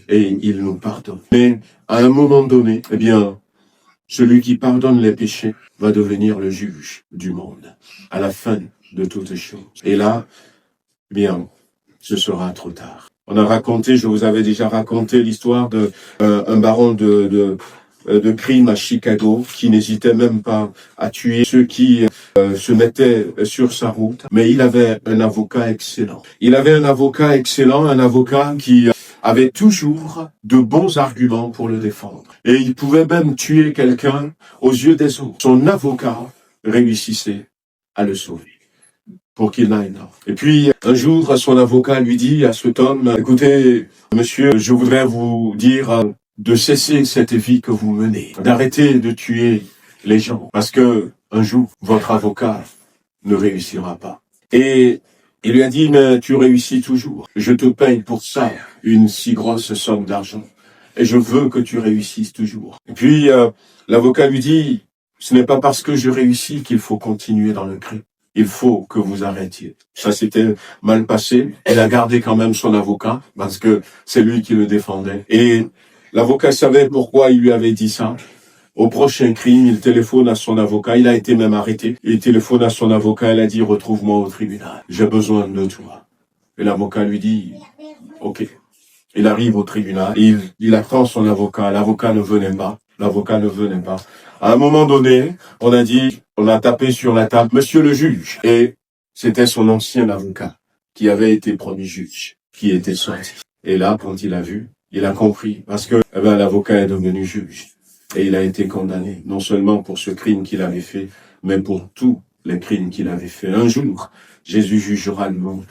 et il nous pardonne. Mais à un moment donné, eh bien, celui qui pardonne les péchés va devenir le juge du monde à la fin de toutes choses. Et là, eh bien, ce sera trop tard. On a raconté, je vous avais déjà raconté l'histoire de un baron de crime à Chicago qui n'hésitait même pas à tuer ceux qui se mettaient sur sa route. Mais il avait un avocat excellent. Il avait un avocat excellent, un avocat qui avait toujours de bons arguments pour le défendre. Et il pouvait même tuer quelqu'un aux yeux des autres. Son avocat réussissait à le sauver pour qu'il n'aille là. Et puis, un jour, son avocat lui dit à cet homme, écoutez, monsieur, je voudrais vous dire de cesser cette vie que vous menez, d'arrêter de tuer les gens, parce que un jour, votre avocat ne réussira pas. Et il lui a dit, mais tu réussis toujours. Je te paye pour ça une si grosse somme d'argent. Et je veux que tu réussisses toujours. Et puis, l'avocat lui dit, ce n'est pas parce que je réussis qu'il faut continuer dans le crime. Il faut que vous arrêtiez. Ça s'était mal passé. Elle a gardé quand même son avocat parce que c'est lui qui le défendait. Et l'avocat savait pourquoi il lui avait dit ça. Au prochain crime, il téléphone à son avocat. Il a été même arrêté. Il téléphone à son avocat. Elle a dit, retrouve-moi au tribunal. J'ai besoin de toi. Et l'avocat lui dit, ok. Il arrive au tribunal. Il attend son avocat. L'avocat ne venait pas. L'avocat ne venait pas. À un moment donné, on a tapé sur la table, monsieur le juge. Et c'était son ancien avocat qui avait été promu juge, qui était sorti. Et là, quand il a vu, il a compris. Parce que, l'avocat est devenu juge. Et il a été condamné, non seulement pour ce crime qu'il avait fait, mais pour tous les crimes qu'il avait fait. Un jour, Jésus jugera le monde.